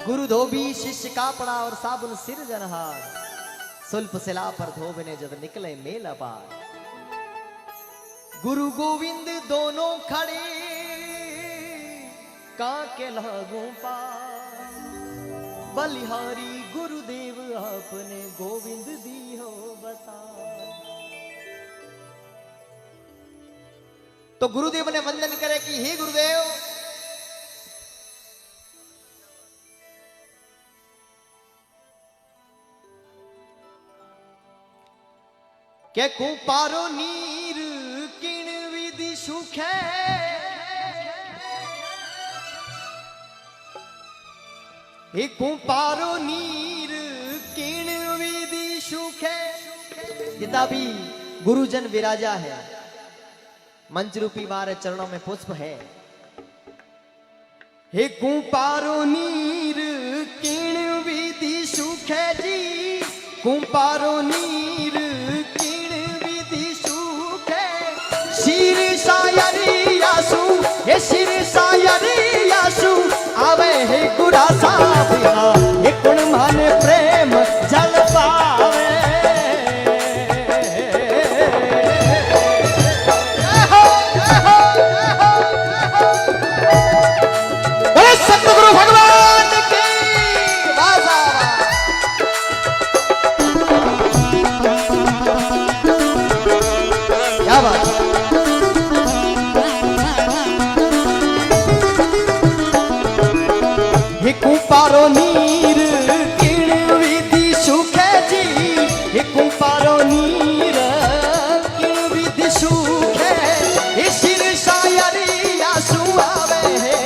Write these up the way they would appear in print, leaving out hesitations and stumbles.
गुरु धोबी शिष्य कापड़ा और साबुन सिर जनहार, सुल्प सिला पर धोबने जब निकले मेल अपार। गुरु गोविंद दोनों खड़े काके लागू पार, बलिहारी गुरुदेव आपने गोविंद दी हो बता। तो गुरुदेव ने वंदन करे कि हे गुरुदेव, के कुपारो नीर किण विधि सुखे, हे कुपारो नीर किण विधि सुखे। जितना भी गुरुजन विराजा है, मंच रूपी बारे चरणों में पुष्प है। हे कुपारो नीर किण विधि सुखे जी, कुपारो नीर शिर सायरी यासु, हे शिर सायरी यासु आवे हे गुरा साबिया, हे कुण मन प्रेम जल पावे। बोले सतगुरु भगवान की वाजा। क्या बात। कुपारो नीर किण विधि सुखे जी, हे कुपारो नीर किण विधि सुखे। हे शिर सायरी यासु आवे है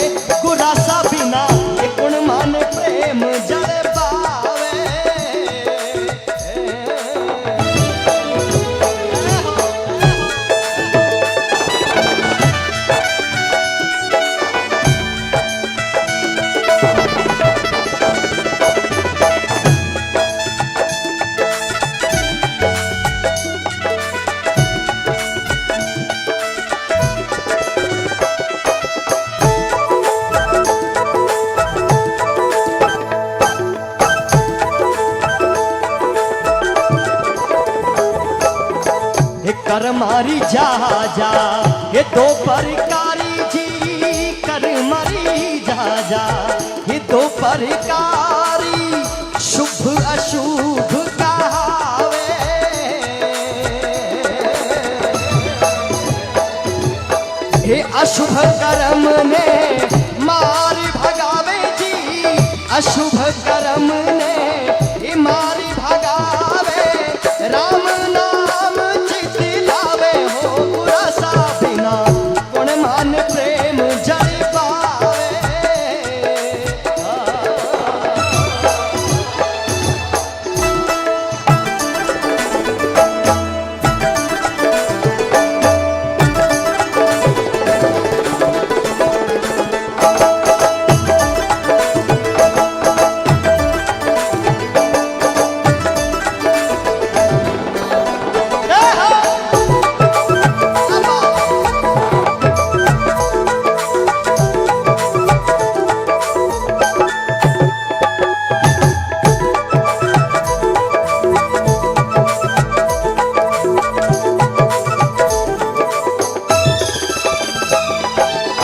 गुरासा बिना, हे कुण मन प्रेम जल पावे। कर मारी जा जा ये दो परकारी जी, कर मारी जा जा ये दो परकारी, शुभ अशुभ कहावे। हे अशुभ कर्म ने मार भगावे जी, अशुभ कर्म ने मारी भगावे। राम नाम प्रेम जल पावे।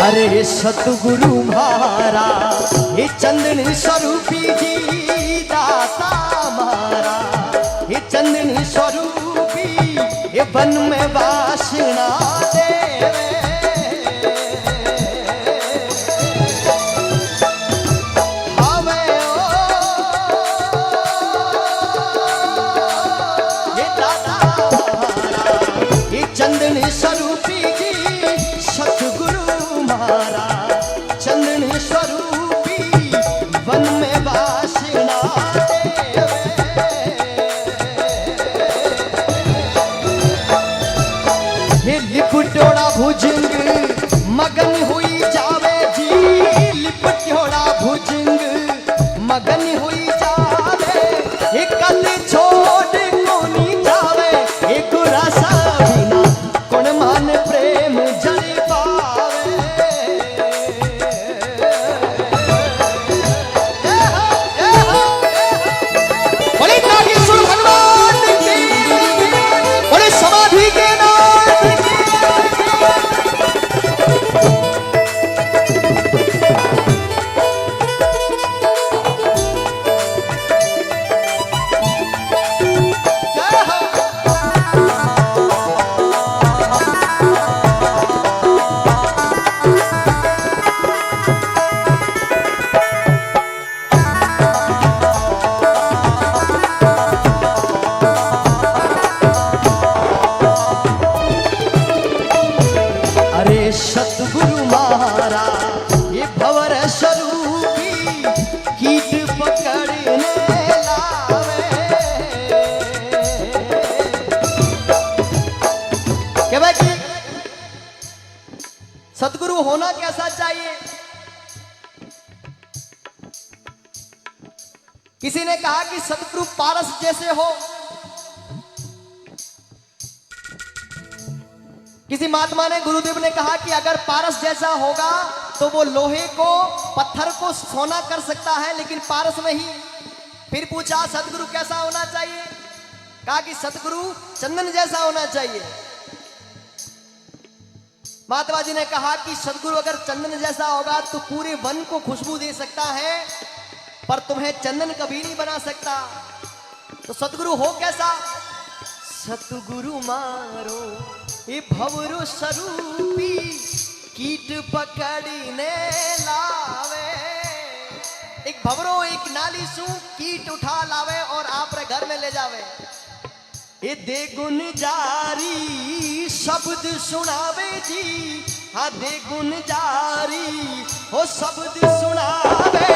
अरे सतगुरु म्हारा हे चंदनी स्वरूपी जी, दाता मारा हे चंदनी स्वरूपी, हे वन में वासना देवे। आवे ओ हे दाता मारा हे चंदनी स्वरूपी जी, सतगुरु हमारा चंदन स्वरूपी वन में वासना देवे। ये लिपटोड़ा भुजंग मगन हुई जावे जी, लिपटोड़ा भुजंग मगन हुई जावे। ये कल छोड़ कोनी जावे, ये गुरासा बिना कौन मान प्रेम जल पावे। किसी ने कहा कि सतगुरु पारस जैसे हो, किसी महात्मा ने, गुरुदेव ने कहा कि अगर पारस जैसा होगा तो वो लोहे को, पत्थर को सोना कर सकता है, लेकिन पारस नहीं। फिर पूछा सतगुरु कैसा होना चाहिए? कहा कि सतगुरु चंदन जैसा होना चाहिए। महात्मा जी ने कहा कि सतगुरु अगर चंदन जैसा होगा तो पूरे वन को खुशबू दे सकता है, पर तुम्हें चंदन कभी नहीं बना सकता। तो सतगुरु हो कैसा? सतगुरु मारो ये भवरु स्वरूपी, कीट पकड़ने लावे। एक भवरो, एक नाली सू कीट उठा लावे और आप रे घर में ले जावे। ये दे गुण जारी शब्द सुनावे जी, हाँ दे गुण जारी हो शब्द सुनावे।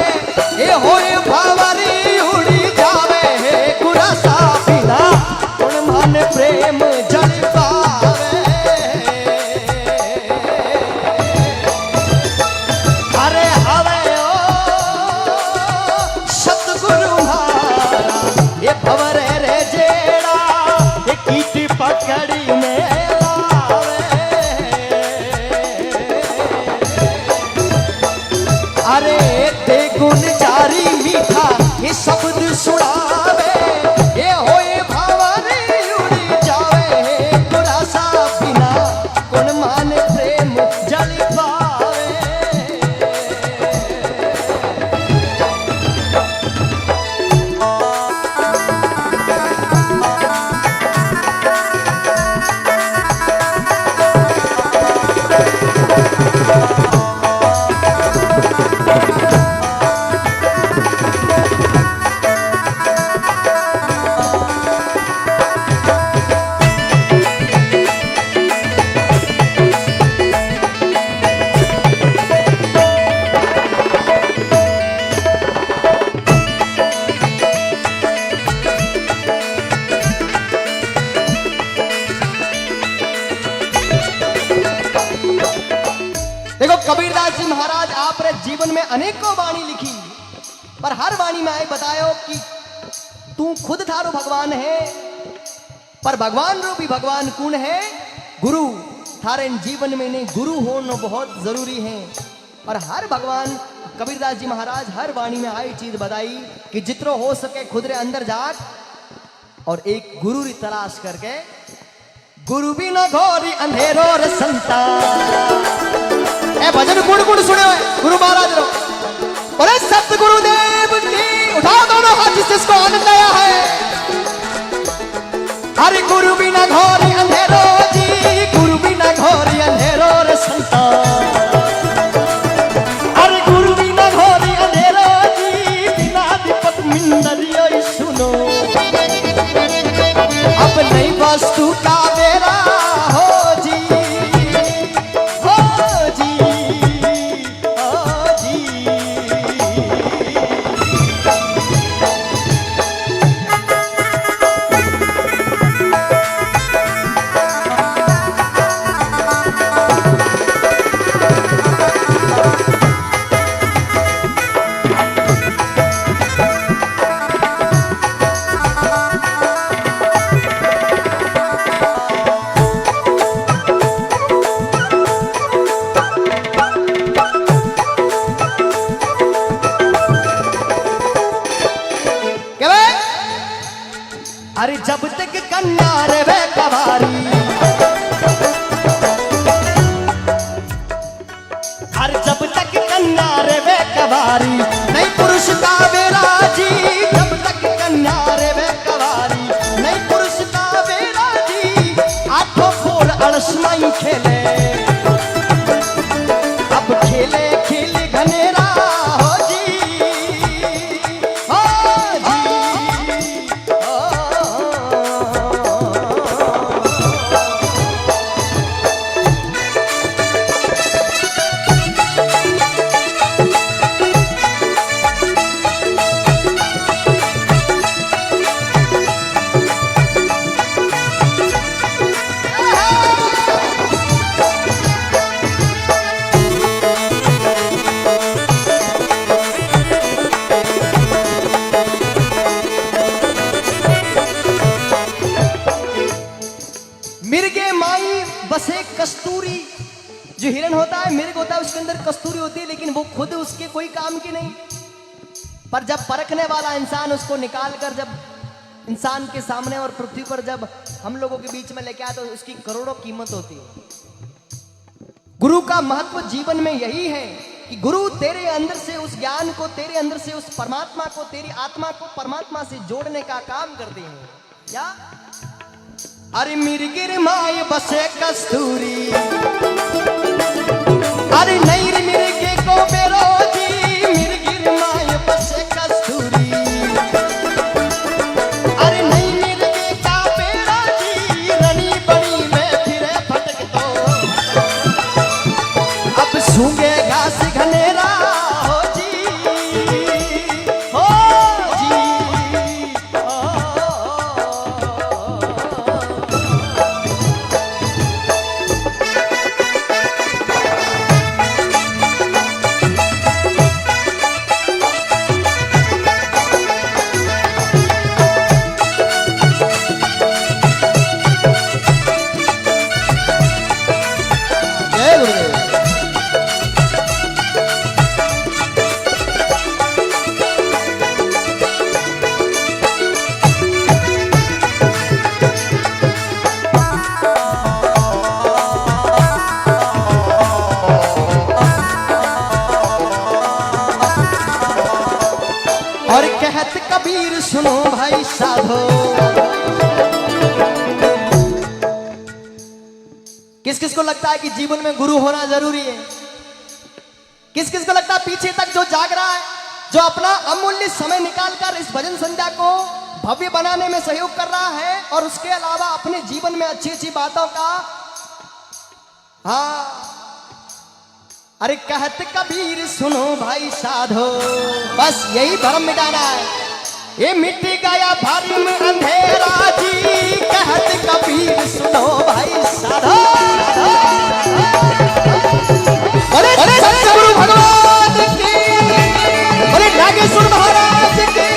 ये होए भवरी उड़ी जावे, हे गुरसा बिना गुण मन प्रेम जल पावे। अरे हवे ओ सतगुरु मारा ये भवरे रे जेड़ा, ये कीट पकड़ी में लावे। अरे ते गुण जारी मीठा ये शब्द सुनावे। ये होए भवरी उड़ी जावे, हे गुरसा बिना गुण मान प्रेम जल पावे। देखो कबीरदास जी महाराज आपने जीवन में अनेकों वाणी लिखी, पर हर वाणी में आए बतायो कि तू खुद थारो भगवान है, पर भगवान रूपी भगवान कौन है? गुरु। थारे जीवन में नहीं गुरु होना बहुत जरूरी है। और हर भगवान कबीरदास जी महाराज हर वाणी में आई चीज बताई कि जितनो हो सके खुद रे अंदर जाट और एक गुरु री तलाश करके। गुरु बिना घोरी अंधेरो रे संता, ए भजन गुण गुण सुने हुए गुरु महाराज रो। बोले सतगुरुदेव की उठा दोनों हाथ जिसको आनंद आया है। अरे गुरु बिना घोरी अंधेरो जी, गुरु बिना घोरी अंधेरो रे संता। अरे गुरु बिना घोरी अंधेरो जी, बिना दीपक मिंदरियो सुनो। अब नई वस्तु का बेरा हो जी, हो जी, हो जी। अरे जब तक कन्या रे वे कवारी, अरे जब तक कन्या रे वे कवारी, नहीं पुरुष का वेला जी। जब तक कन्या रे वे कवारी, नहीं पुरुष का वेला जी। आठों फोर अड़समाई खेले, अब खेले खेल घनेरा हो जी, हो जी, हो। जो हिरण होता है, मृग होता है, उसके अंदर कस्तूरी होती है, लेकिन वो खुद उसके कोई काम की नहीं। पर जब परखने वाला इंसान उसको निकाल कर जब इंसान के सामने और पृथ्वी पर जब हम लोगों के बीच में लेके आया, तो उसकी करोड़ों कीमत होती है। गुरु का महत्व जीवन में यही है कि गुरु तेरे अंदर से उस ज्ञान को, तेरे अंदर से उस परमात्मा को, तेरी आत्मा को परमात्मा से जोड़ने का काम करते हैं। क्या? अरे मिर्गिर माय बसे कस्तूरी, अरे नहीं रे मिर्गे को बेरोजी, मिर्गिर माय बसे कस्तूरी, अरे नहीं मिर्गे का बेरोजी, रनी बनी में फिरे फटक तो, अब सूंगे घास घनेरा हो जी, हो जी, जय गुरुदेव। और कहत कबीर सुनो भाई साधो, किस किस को लगता है कि जीवन में गुरु होना जरूरी है? किस किस को लगता है पीछे तक जो जाग रहा है, जो अपना अमूल्य समय निकालकर इस भजन संध्या को भव्य बनाने में सहयोग कर रहा है, और उसके अलावा अपने जीवन में अच्छी अच्छी बातों का, हाँ, अरे कहत कबीर सुनो भाई साधो, बस यही भरम मिटाना है। ये मिट गया भरम अंधेरा जी, कहत कबीर सुनो भाई साधो। अरे सतगुरु भगवान की, अरे नागेश्वर महाराज की।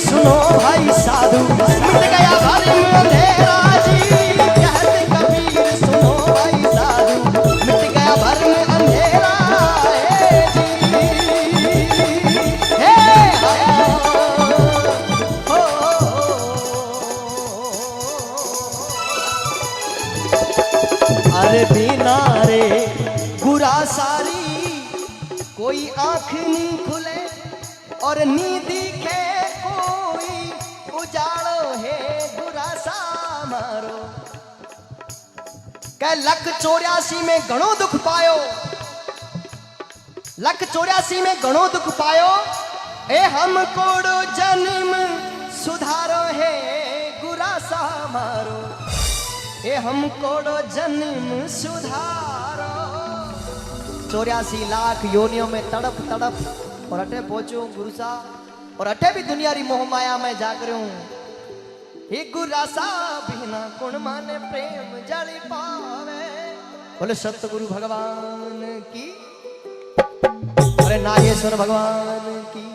सुनो भाई साधु, मिट गया भरम अंधेरा जी, कहत कबीर सुनो भाई साधु, मिट गया भरम अंधेरा अरे बिना रे गुरा सारी कोई आंख नहीं खुले, और नींद के उजाड़ो है गुरासा मारो। कह लख 84 में घणो दुख पायो, लख 84 में घणो दुख पायो, ए हमको जन्म सुधारो है गुरासा मारो, ए हमको जन्म सुधारो। 84 लाख योनियों में तड़प तड़प और अटे पहुंचो गुरुसा, और अटे भी दुनियारी मोह माया में जाग रहा हूं। हे गुरासा बिना गुण माने प्रेम जड़ी पावे, बोले सतगुरु भगवान की, अरे नागेश्वर भगवान की।